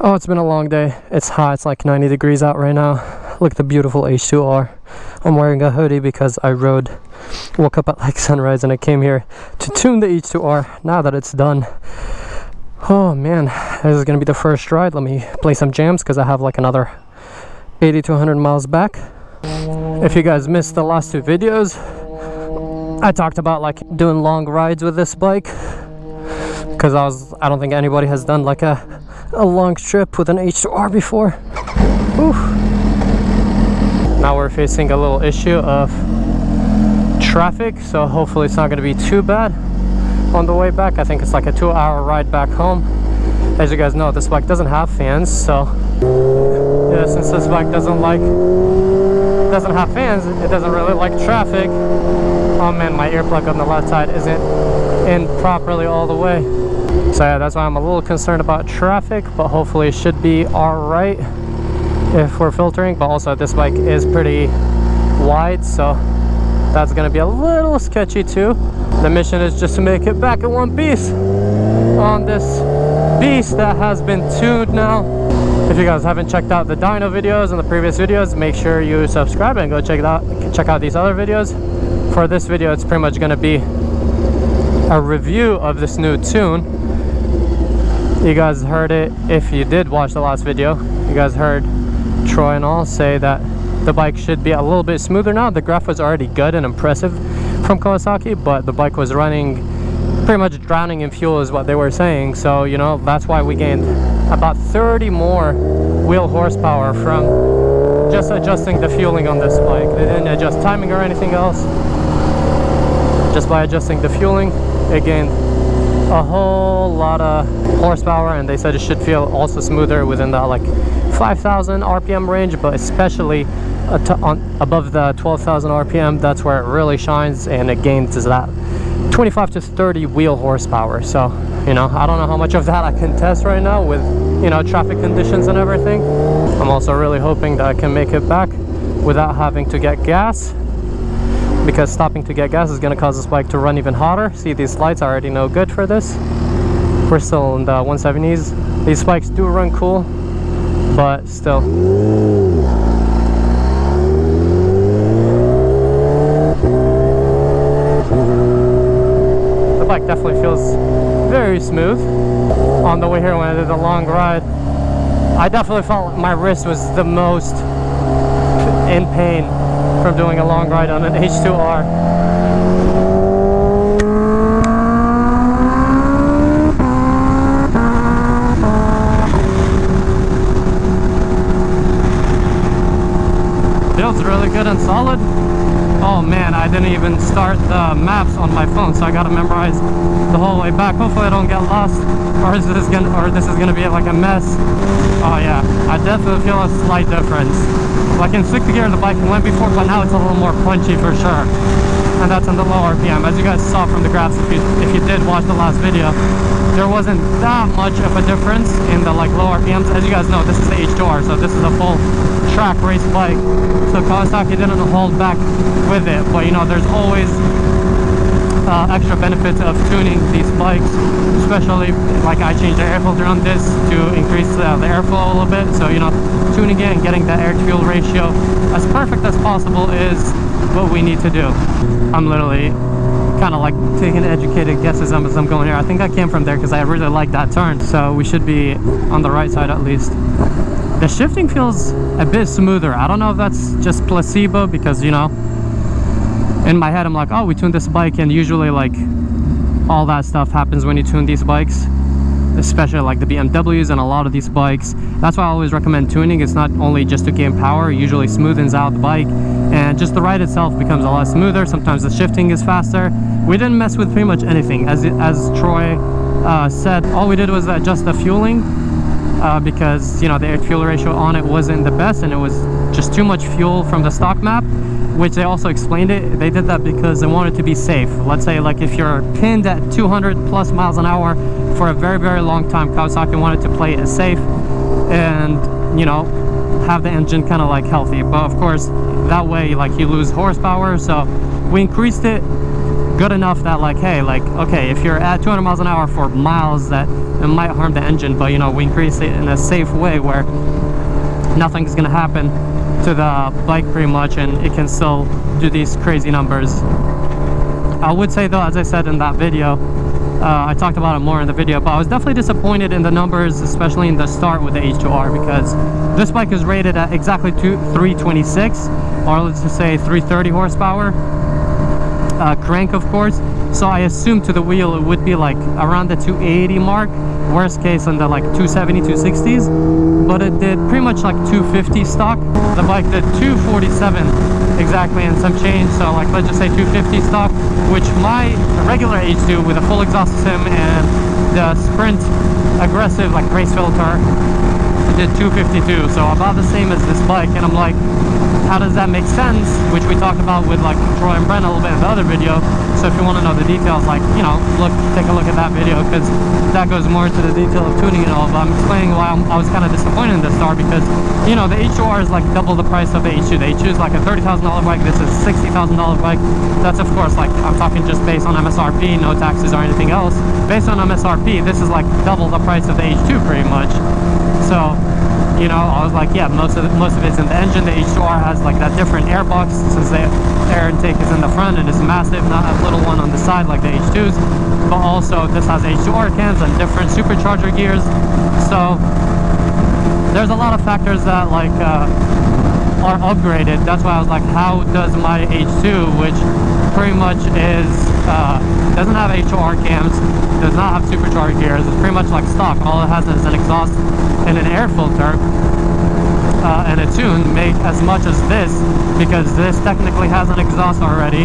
Oh, it's been a long day. It's hot. It's like 90 degrees out right now. Look at the beautiful H2R. I'm wearing a hoodie because I woke up at like sunrise and I came here to tune the H2R now that it's done. Oh man, this is gonna be the first ride. Let me play some jams because I have like another 80 to 100 miles back. If you guys missed the last two videos, I talked about like doing long rides with this bike because I don't think anybody has done like a long trip with an H2R before. Whew. Now we're facing a little issue of traffic, so hopefully it's not going to be too bad on the way back. I think it's like a 2-hour ride back home. As you guys know, this bike doesn't have fans, so yeah, since this bike doesn't have fans, it doesn't really like traffic. Oh man, my earplug on the left side isn't in properly all the way. So yeah, that's why I'm a little concerned about traffic, but hopefully it should be alright if we're filtering. But also this bike is pretty wide, so that's gonna be a little sketchy too. The mission is just to make it back in one piece on this beast that has been tuned now. If you guys haven't checked out the dyno videos and the previous videos, make sure you subscribe and go check out these other videos. For this video, it's pretty much gonna be a review of this new tune. You guys heard it. If you did watch the last video, you guys heard Troy and all say that the bike should be a little bit smoother now. The graph was already good and impressive from Kawasaki, but the bike was running pretty much drowning in fuel is what they were saying. So you know, that's why we gained about 30 more wheel horsepower from just adjusting the fueling on this bike. They didn't adjust timing or anything else. Just by adjusting the fueling, it gained a whole lot of horsepower, and they said it should feel also smoother within that like 5,000 RPM range, but especially above the 12,000 RPM, that's where it really shines, and it gains that 25 to 30 wheel horsepower. So you know, I don't know how much of that I can test right now with, you know, traffic conditions and everything. I'm also really hoping that I can make it back without having to get gas, because stopping to get gas is going to cause this bike to run even hotter. See, these lights are already no good for this. We're still in the 170s. These bikes do run cool, but still. The bike definitely feels very smooth. On the way here when I did the long ride, I definitely felt my wrist was the most in pain from doing a long ride on an H2R. Feels really good and solid. Oh man, I didn't even start the maps on my phone, so I gotta memorize the whole way back. Hopefully I don't get lost, or this is gonna be like a mess. Oh yeah, I definitely feel a slight difference. Like in 6th gear, the bike went before, but now it's a little more punchy for sure. And that's on the low RPM. As you guys saw from the graphs, if you did watch the last video, there wasn't that much of a difference in the like low RPMs. As you guys know, this is the H2R, so this is a full track race bike. So Kawasaki didn't hold back with it, but you know, there's always extra benefits of tuning these bikes, especially like I changed the air filter on this to increase the airflow a little bit. So you know, tuning it and getting the air to fuel ratio as perfect as possible is what we need to do. I'm literally kind of like taking educated guesses as I'm going here. I think I came from there because I really like that turn, so we should be on the right side at least. The shifting feels a bit smoother. I don't know if that's just placebo, because you know, in my head I'm like, oh, we tuned this bike, and usually like all that stuff happens when you tune these bikes, especially like the BMWs and a lot of these bikes. That's why I always recommend tuning. It's not only just to gain power, it usually smoothens out the bike, and just the ride itself becomes a lot smoother. Sometimes the shifting is faster. We didn't mess with pretty much anything. As Troy said, all we did was adjust the fueling, because you know, the air fuel ratio on it wasn't the best, and it was just too much fuel from the stock map, which they also explained it. They did that because they wanted to be safe. Let's say like if you're pinned at 200 plus miles an hour for a very, very long time, Kawasaki wanted to play it safe and, you know, have the engine kind of like healthy. But of course, that way like you lose horsepower. So we increased it good enough that like, hey, like, okay, if you're at 200 miles an hour for miles, that it might harm the engine, but you know, we increase it in a safe way where nothing's gonna happen to the bike pretty much, and it can still do these crazy numbers. I would say though, as I said in that video, I talked about it more in the video, but I was definitely disappointed in the numbers, especially in the start with the H2R, because this bike is rated at exactly 326, or let's just say 330 horsepower. Crank, of course, so I assume to the wheel it would be like around the 280 mark, worst case in the like 270, 260s, but it did pretty much like 250 stock. The bike did 247 exactly and some change, so like let's just say 250 stock, which my regular H2 with a full exhaust system and the Sprint aggressive like race filter did 252, so about the same as this bike. And I'm like, how does that make sense? Which we talked about with like Troy and Brent a little bit in the other video. So if you want to know the details, like, you know, take a look at that video, because that goes more into the detail of tuning and all. But I'm explaining why I was kind of disappointed in the start, because, you know, the H2R is like double the price of the H2. The H2 is like a $30,000 bike. This is a $60,000 bike. That's of course, like, I'm talking just based on MSRP, no taxes or anything else. Based on MSRP, this is like double the price of the H2 pretty much. So, you know, I was like, yeah, most of it's in the engine. The H2R has like that different air box, since the air intake is in the front and it's massive, not a little one on the side like the H2s. But also this has H2R cams and different supercharger gears. So there's a lot of factors that like are upgraded. That's why I was like, how does my H2, which pretty much is doesn't have H2R cams, does not have supercharger gears, it's pretty much like stock, all it has is an exhaust and an air filter and a tune, make as much as this, because this technically has an exhaust already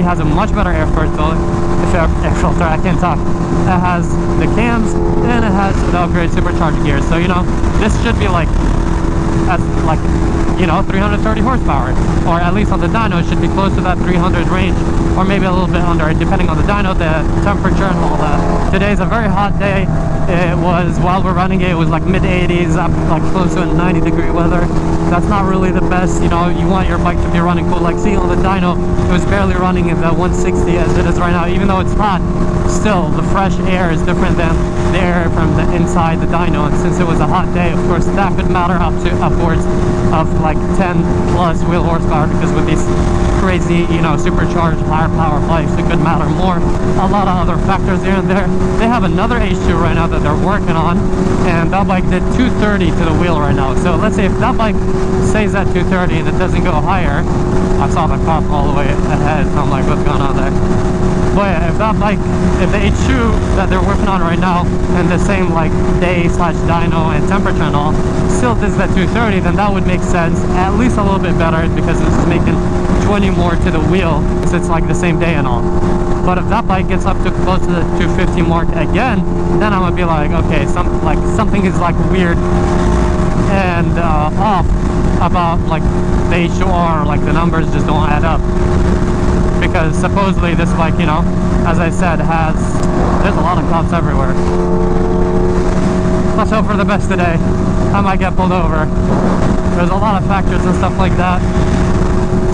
has a much better air filter. I can't talk. It has the cams and it has the upgraded supercharger gears. So, you know, this should be like at like, you know, 330 horsepower, or at least on the dyno it should be close to that 300 range, or maybe a little bit under, depending on the dyno, the temperature and all that. Today's a very hot day. It was, while we're running it was like mid 80s, up like close to a 90-degree weather. That's not really the best, you know. You want your bike to be running cool. Like, see on the dyno, it was barely running in the 160 as it is right now. Even though it's hot, still the fresh air is different than the air from the inside the dyno. And since it was a hot day, of course that could matter up to upwards of like 10 plus wheel horsepower, because with these crazy, you know, supercharged higher power bikes, it could matter more. A lot of other factors here and there. They have another H2 right now that they're working on, and that bike did 230 to the wheel right now. So let's say if that bike stays at 230 and it doesn't go higher, I saw the cop all the way ahead, so I'm like, what's going on there? But yeah, if that bike, if the H2 that they're working on right now, and the same like day slash dyno and temperature and all, still does that 230, then that would make sense, at least a little bit better, because it's making 20 more to the wheel, because it's like the same day and all. But if that bike gets up to close to the 250 mark again, then I'm gonna be like, okay, something is like weird and off about like the H2R, like the numbers just don't add up. Because supposedly this bike, you know, as I said, there's a lot of cops everywhere. Let's hope for the best today. I might get pulled over. There's a lot of factors and stuff like that.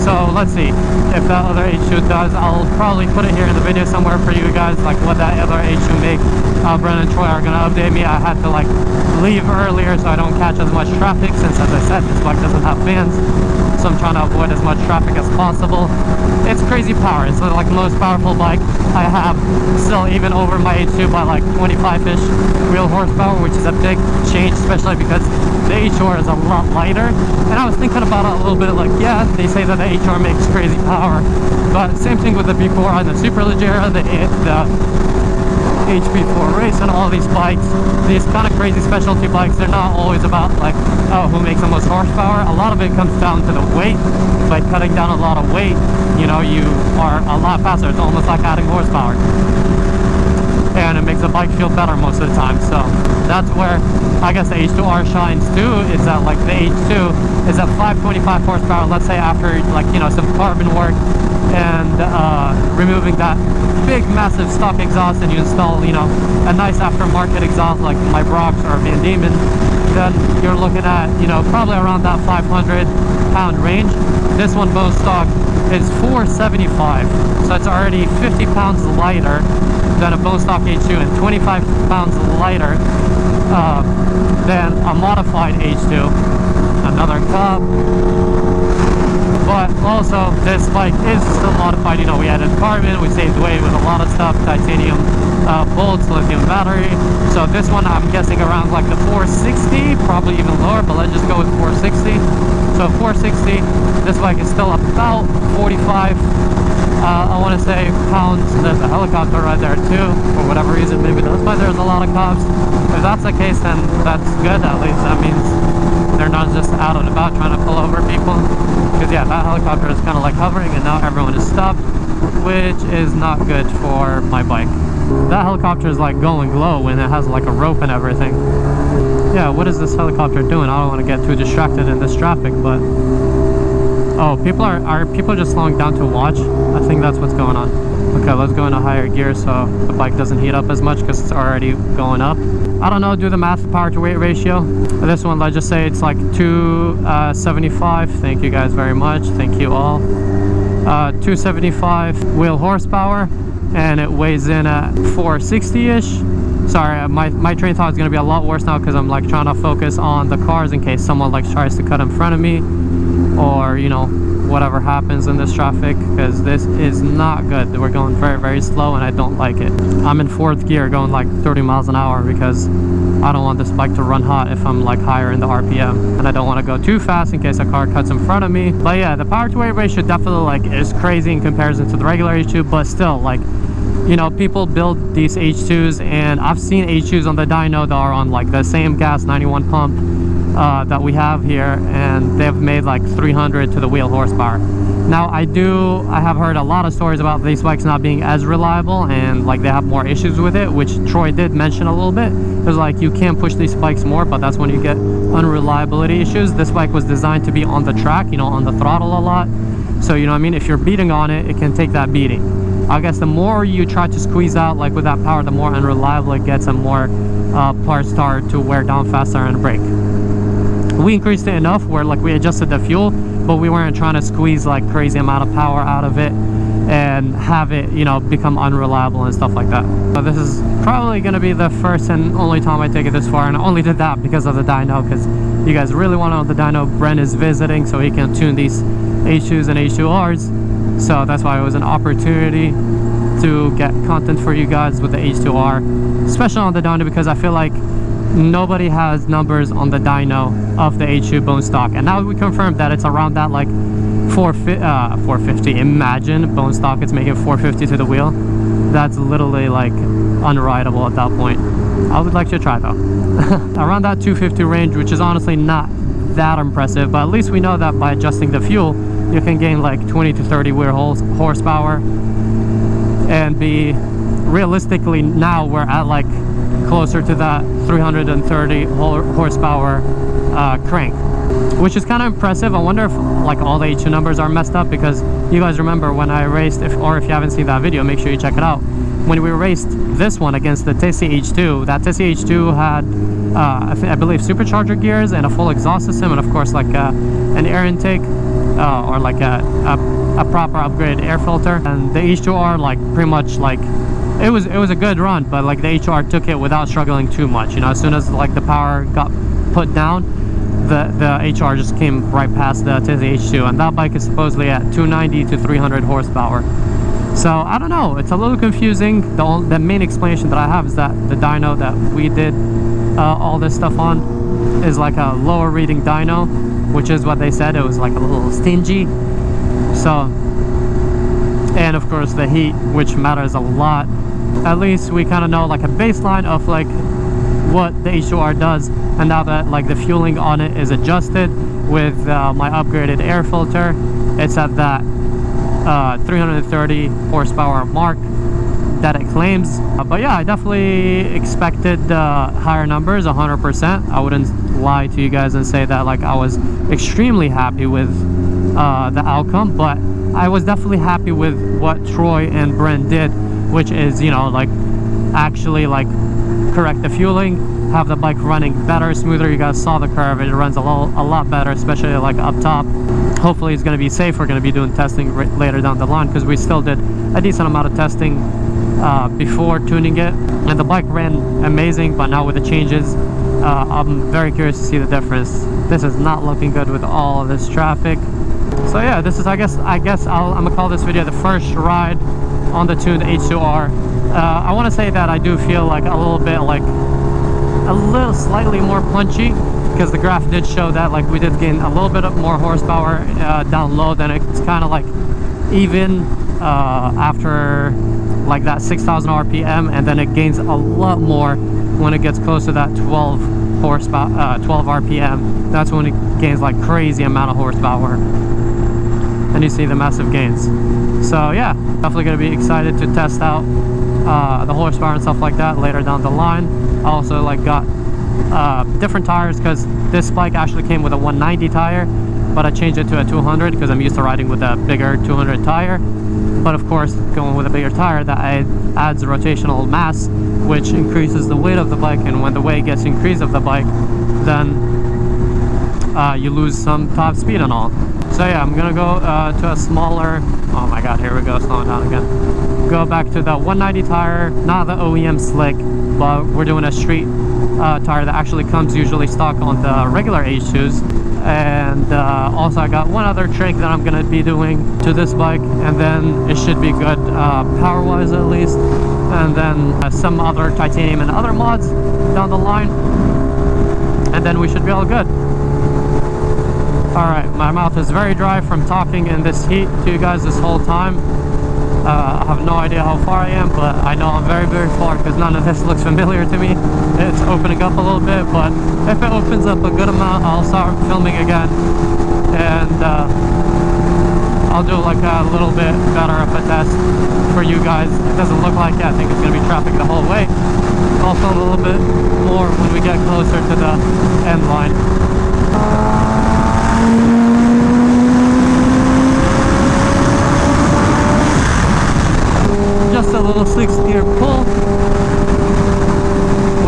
So let's see if that other H2 does. I'll probably put it here in the video somewhere for you guys, like what that other H2 make. Brent and Troy are gonna update me. I had to like leave earlier so I don't catch as much traffic, since as I said, this bike doesn't have fans. So I'm trying to avoid as much traffic as possible. It's crazy power. It's like the most powerful bike I have, still even over my H2 by like 25-ish wheel horsepower, which is a big change, especially because the H2R is a lot lighter. And I was thinking about it a little bit, like, yeah, they say that the H2R makes crazy power, but same thing with the B4 and the Superleggera, the HP4 Race, and all these bikes, these kind of crazy specialty bikes, they're not always about like, oh, who makes the most horsepower. A lot of it comes down to the weight. By cutting down a lot of weight, you know, you are a lot faster. It's almost like adding horsepower, and it makes the bike feel better most of the time. So that's where I guess the H2R shines too, is that like the H2 is at 525 horsepower, let's say after like, you know, some carbon work and removing that big massive stock exhaust, and you install, you know, a nice aftermarket exhaust like my Brox or Van Diemen, then you're looking at, you know, probably around that 500 pound range. This one bone stock is 475, so it's already 50 pounds lighter than a bone stock H2 and 25 pounds lighter than a modified H2. Another cup. But also, this bike is still modified. You know, we added carbon, we saved weight with a lot of stuff, titanium bolts, lithium battery. So this one, I'm guessing around like the 460, probably even lower, but let's just go with 460. So 460, this bike is still about 45, I want to say, pounds. There's a helicopter right there too, for whatever reason. Maybe that's why there's a lot of cops. If that's the case, then that's good. At least that means they're not just out and about trying to pull over people. Because yeah, that helicopter is kind of like hovering and now everyone is stopped, which is not good for my bike. That helicopter is like going low and it has like a rope and everything. Yeah, what is this helicopter doing? I don't want to get too distracted in this traffic, but oh, people are people just slowing down to watch? I think that's what's going on. Okay, let's go into higher gear so the bike doesn't heat up as much because it's already going up. I don't know, do the math, power to weight ratio. This one, let's just say it's like 275. Thank you guys very much. Thank you all. 275 wheel horsepower, and it weighs in at 460-ish. Sorry, my train of thought is going to be a lot worse now because I'm like trying to focus on the cars in case someone like tries to cut in front of me, or you know, whatever happens in this traffic, because this is not good. We're going very, very slow and I don't like it. I'm in 4th gear going like 30 miles an hour because I don't want this bike to run hot if I'm like higher in the RPM, and I don't want to go too fast in case a car cuts in front of me. But yeah, the power to weight ratio definitely like is crazy in comparison to the regular H2, but still, like, you know, people build these H2s, and I've seen H2s on the dyno that are on like the same gas 91 pump that we have here, and they've made like 300 to the wheel horsepower. Now I have heard a lot of stories about these bikes not being as reliable, and like they have more issues with it, which Troy did mention a little bit. There's like, you can push these bikes more, but that's when you get unreliability issues. This bike was designed to be on the track, you know, on the throttle a lot, so you know what I mean, if you're beating on it, it can take that beating. I guess the more you try to squeeze out like with that power, the more unreliable it gets, and more parts start to wear down faster and break. We increased it enough where like we adjusted the fuel, but we weren't trying to squeeze like crazy amount of power out of it and have it, you know, become unreliable and stuff like that. So this is probably going to be the first and only time I take it this far, and I only did that because of the dyno, because you guys really want to know the dyno. Brent is visiting so he can tune these H2s and H2Rs, so that's why it was an opportunity to get content for you guys with the H2R, especially on the dyno, because I feel like nobody has numbers on the dyno of the H2 bone stock, and now we confirmed that it's around that like 450. Imagine bone stock, it's making 450 to the wheel. That's literally like unrideable at that point. I would like to try though. Around that 250 range, which is honestly not that impressive, but at least we know that by adjusting the fuel you can gain like 20 to 30 wheel horsepower, and be realistically, now we're at like closer to that 330 horsepower crank, which is kind of impressive. I wonder if like all the H2 numbers are messed up, because you guys remember when I raced, if you haven't seen that video, make sure you check it out. When we raced this one against the Tessie H2, that Tessie H2 had I believe supercharger gears and a full exhaust system, and of course like an air intake or like a proper upgraded air filter. And the H2R, like pretty much like it was a good run, but like the H2R took it without struggling too much. You know, as soon as like the power got put down, the H2R just came right past the Tessie H2, and that bike is supposedly at 290 to 300 horsepower. So I don't know, it's a little confusing. The main explanation that I have is that the dyno that we did all this stuff on is like a lower reading dyno, which is what they said. It was like a little stingy. So, and of course the heat, which matters a lot. At least we kind of know like a baseline of like what the H2R does, and now that like the fueling on it is adjusted with my upgraded air filter, it's at that 330 horsepower mark that it claims. But yeah, I definitely expected higher numbers, 100%. I wouldn't lie to you guys and say that like I was extremely happy with the outcome, but I was definitely happy with what Troy and Brent did, which is, you know, like actually like correct the fueling, have the bike running better, smoother. You guys saw the curve, it runs a lot better, especially like up top. hopefully it's going to be safe. We're going to be doing testing later down the line, because we still did a decent amount of testing before tuning it, and the bike ran amazing. But now with the changes, I'm very curious to see the difference. This is not looking good with all of this traffic. So yeah, this is, I guess I'm gonna call this video the first ride on the tuned H2R. I want to say that I do feel like a little bit, like a little slightly more punchy, because the graph did show that like we did gain a little bit of more horsepower down low. Then it's kind of like even after like that 6,000 RPM, and then it gains a lot more when it gets close to that 12 horsepower, 12 RPM. That's when it gains like crazy amount of horsepower, and you see the massive gains. So yeah, definitely gonna be excited to test out the horsepower and stuff like that later down the line. I also like got different tires, because this bike actually came with a 190 tire, but I changed it to a 200 because I'm used to riding with a bigger 200 tire. But of course, going with a bigger tire, that adds rotational mass, which increases the weight of the bike, and when the weight gets increased of the bike, then you lose some top speed and all. So yeah, I'm gonna go to a smaller, oh my god, here we go, slowing down again. Go back to the 190 tire, not the OEM slick, but we're doing a street tire that actually comes usually stock on the regular H2s. And also I got one other trick that I'm gonna be doing to this bike, and then it should be good power wise at least. And then some other titanium and other mods down the line, and then we should be all good. Alright, my mouth is very dry from talking in this heat to you guys this whole time. I have no idea how far I am, but I know I'm very, very far, because none of this looks familiar to me. It's opening up a little bit, but if it opens up a good amount, I'll start filming again, and I'll do like a little bit better of a test for you guys. It doesn't look like it. I think it's going to be traffic the whole way. Also a little bit more when we get closer to the end line. Just a little 6-gear pull.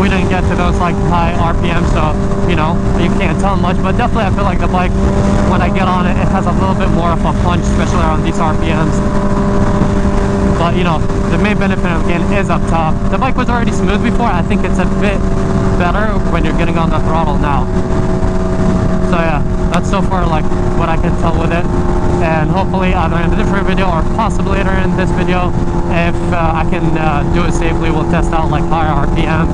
We didn't get to those like high RPM, so you know, you can't tell much, but definitely I feel like the bike, when I get on it, it has a little bit more of a punch, especially around these RPMs. But you know, the main benefit again is up top. The bike was already smooth before. I think it's a bit better when you're getting on the throttle now. So yeah, that's so far like what I can tell with it. And hopefully either in a different video or possibly later in this video, if I can do it safely, we'll test out like higher RPMs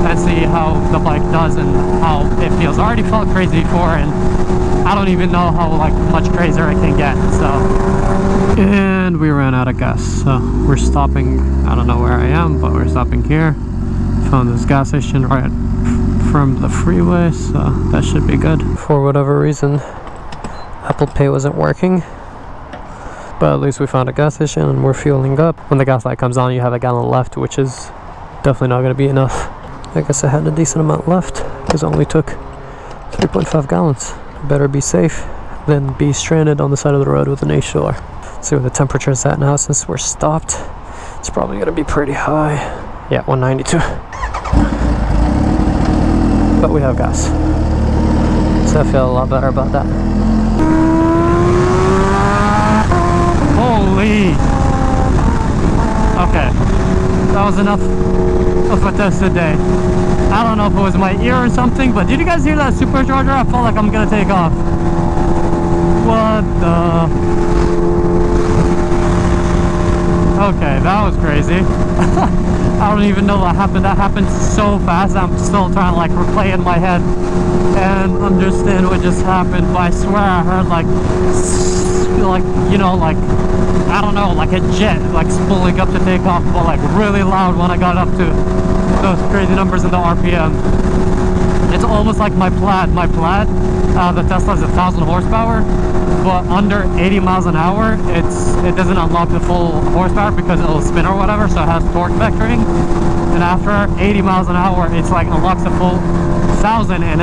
and see how the bike does and how it feels. I already felt crazy before, and I don't even know how like much crazier it can get. So, and we ran out of gas, so we're stopping. I don't know where I am, but we're stopping here. Found this gas station right from the freeway, so that should be good. For whatever reason, Apple Pay wasn't working, but at least we found a gas station and we're fueling up. When the gas light comes on, you have a gallon left, which is definitely not going to be enough. I guess I had a decent amount left, because it only took 3.5 gallons. Better be safe than be stranded on the side of the road with an H2R. See where the temperature is at now since we're stopped. It's probably going to be pretty high. Yeah, 192. But we have gas, so I feel a lot better about that. Holy! Okay, that was enough of a test today. I don't know if it was my ear or something, but did you guys hear that supercharger? I felt like I'm gonna take off. What the? Okay, that was crazy. I don't even know what happened. That happened so fast. I'm still trying to like replay in my head and understand what just happened. But I swear I heard like you know, like I don't know, like a jet like spooling up to take off, but like really loud when I got up to those crazy numbers in the RPM. It's almost like my Plaid. The Tesla's 1,000 horsepower, but under 80 miles an hour, it doesn't unlock the full horsepower because it'll spin or whatever, so it has torque vectoring. And after 80 miles an hour, it's like unlocks the full 1,000, and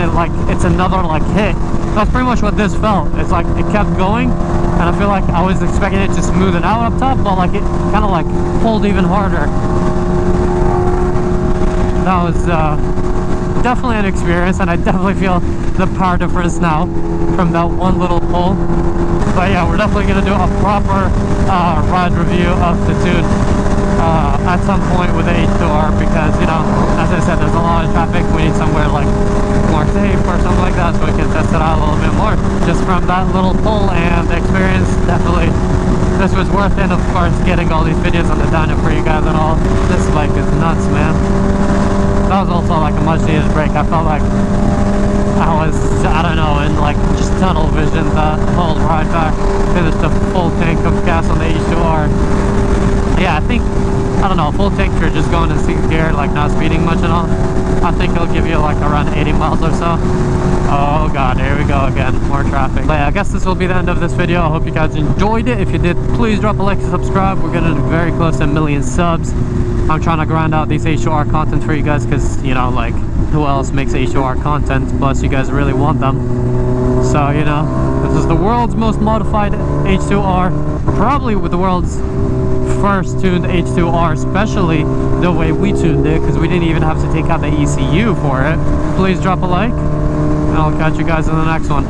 it's another like hit. That's pretty much what this felt. It's like it kept going, and I feel like I was expecting it to smoothen out up top, but like it kind of like pulled even harder. That was definitely an experience, and I definitely feel the power difference now from that one little pull. But yeah, we're definitely gonna do a proper ride review of the tune at some point with the H2R, because, you know, as I said, there's a lot of traffic. We need somewhere like more safe or something like that, so we can test it out a little bit more. Just from that little pull and the experience, definitely this was worth it. Of course, getting all these videos on the dyno for you guys and all. This bike is nuts, man. That was also like a much needed break. I felt like I was, I don't know, in like just tunnel vision that whole ride back. Finished a full tank of gas on the H2R. Yeah, I think, I don't know, full tank for just going in 6th gear, like not speeding much at all. I think it'll give you like around 80 miles or so. Oh god, here we go again, more traffic. But yeah, I guess this will be the end of this video. I hope you guys enjoyed it. If you did, please drop a like and subscribe. We're getting very close to 1 million subs. I'm trying to grind out these H2R content for you guys, because, you know, like, who else makes H2R content? Plus, you guys really want them. So, you know, this is the world's most modified H2R. Probably with the world's first tuned H2R, especially the way we tuned it, because we didn't even have to take out the ECU for it. Please drop a like, and I'll catch you guys in the next one.